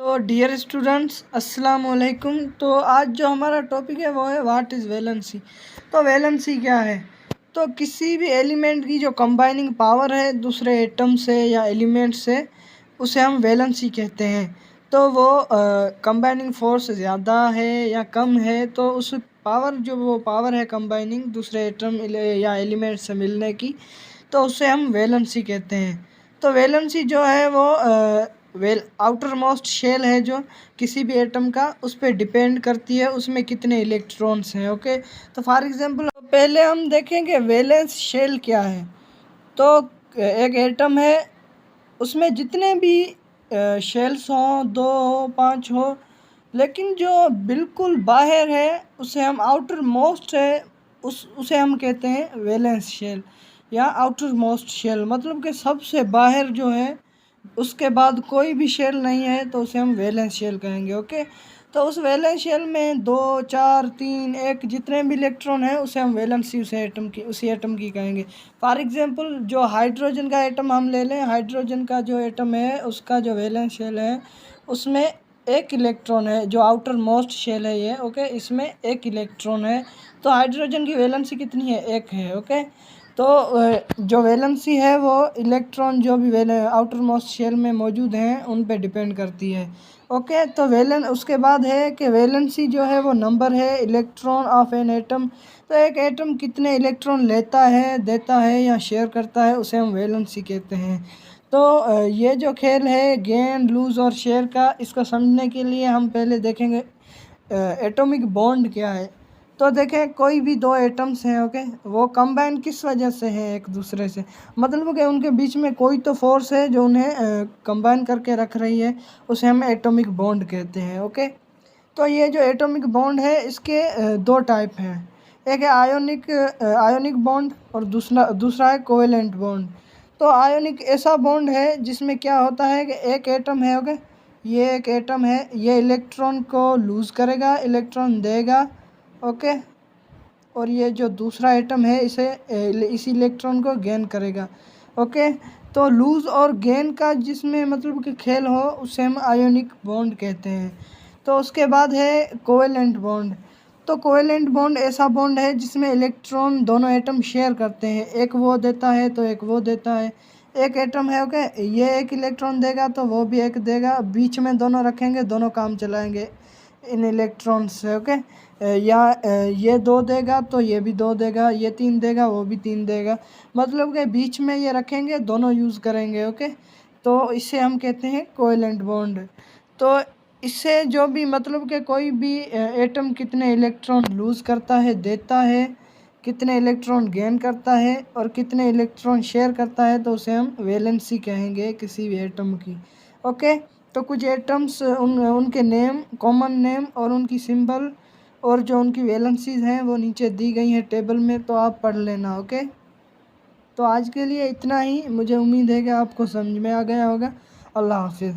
तो dear students अस्सलाम वालेकुम। तो आज जो हमारा टॉपिक है वो है व्हाट इज़ वैलेंसी। तो वैलेंसी क्या है? तो किसी भी एलिमेंट की जो कंबाइनिंग पावर है दूसरे एटम से या एलिमेंट से, उसे हम वैलेंसी कहते हैं। तो वो कंबाइनिंग फोर्स ज़्यादा है या कम है, तो उस पावर जो वो पावर है कंबाइनिंग दूसरे एटम या एलिमेंट से मिलने की, तो उसे हम वैलेंसी कहते हैं। तो वैलेंसी जो है वो आउटर मोस्ट शेल है जो किसी भी एटम का, उस पर डिपेंड करती है उसमें कितने इलेक्ट्रॉन्स हैं। ओके, तो फॉर एग्जांपल पहले हम देखेंगे वैलेंस शेल क्या है। तो एक एटम है, उसमें जितने भी शेल्स हों, 2 हो 5 हो, लेकिन जो बिल्कुल बाहर है उसे हम आउटर मोस्ट है, उसे हम कहते हैं वैलेंस शेल या आउटर मोस्ट शेल। मतलब कि सबसे बाहर जो है, उसके बाद कोई भी शेल नहीं है, तो उसे हम वैलेंस शेल कहेंगे। ओके, तो उस वैलेंस शेल में 2 4 3 1 जितने भी इलेक्ट्रॉन हैं उसे हम वैलेंसी उसी एटम की कहेंगे। फॉर एग्जांपल जो हाइड्रोजन का एटम हम ले लें, हाइड्रोजन का जो एटम है उसका जो वैलेंस शेल है उसमें एक इलेक्ट्रॉन है, जो आउटर मोस्ट शेल है ये। ओके, इसमें एक इलेक्ट्रॉन है, तो हाइड्रोजन की वैलेंसी कितनी है? 1 है। ओके, तो जो वैलेंसी है वो इलेक्ट्रॉन जो भी आउटर मोस्ट शेल में मौजूद हैं उन पे डिपेंड करती है। ओके, तो उसके बाद है कि वैलेंसी जो है वो नंबर है इलेक्ट्रॉन ऑफ एन एटम। तो एक एटम कितने इलेक्ट्रॉन लेता है, देता है या शेयर करता है, उसे हम वैलेंसी कहते हैं। तो ये जो खेल है गेन लूज़ और शेयर का, इसको समझने के लिए हम पहले देखेंगे एटॉमिक बॉन्ड क्या है। तो देखें, कोई भी दो एटम्स हैं, ओके, वो कंबाइन किस वजह से हैं एक दूसरे से, मतलब कि उनके बीच में कोई तो फोर्स है जो उन्हें कंबाइन करके रख रही है, उसे हम एटॉमिक बॉन्ड कहते हैं। ओके, तो ये जो एटॉमिक बॉन्ड है इसके दो टाइप हैं, एक है आयोनिक बॉन्ड और दूसरा है कोवेलेंट बॉन्ड। तो आयोनिक ऐसा बॉन्ड है जिसमें क्या होता है कि एक एटम है, ओके, ये एक एटम है, ये इलेक्ट्रॉन को लूज़ करेगा, इलेक्ट्रॉन देगा। ओके, और ये जो दूसरा एटम है इस इलेक्ट्रॉन को गेन करेगा। ओके, तो लूज़ और गेन का जिसमें मतलब कि खेल हो उसे हम आयोनिक बॉन्ड कहते हैं। तो उसके बाद है कोवेलेंट बॉन्ड। तो कोवेलेंट बॉन्ड ऐसा बॉन्ड है जिसमें इलेक्ट्रॉन दोनों एटम शेयर करते हैं, एक वो देता है तो एक वो देता है। एक एटम है, ओके, ये एक इलेक्ट्रॉन देगा तो वो भी एक देगा, बीच में दोनों रखेंगे, दोनों काम चलाएंगे इन इलेक्ट्रॉन्स से। ओके, या ये 2 देगा तो ये भी 2 देगा, ये 3 देगा वो भी 3 देगा, मतलब कि बीच में ये रखेंगे, दोनों यूज़ करेंगे। ओके, तो इसे हम कहते हैं कोवेलेंट बॉन्ड। तो इससे जो भी मतलब कि कोई भी एटम कितने इलेक्ट्रॉन लूज़ करता है, देता है, कितने इलेक्ट्रॉन गेन करता है और कितने इलेक्ट्रॉन शेयर करता है, तो उसे हम वैलेंसी कहेंगे किसी भी एटम की। ओके, तो कुछ एटम्स उनके नेम, कॉमन नेम और उनकी सिंबल और जो उनकी वैलेंसीज हैं वो नीचे दी गई हैं टेबल में, तो आप पढ़ लेना। ओके, तो आज के लिए इतना ही। मुझे उम्मीद है कि आपको समझ में आ गया होगा। अल्लाह हाफिज़।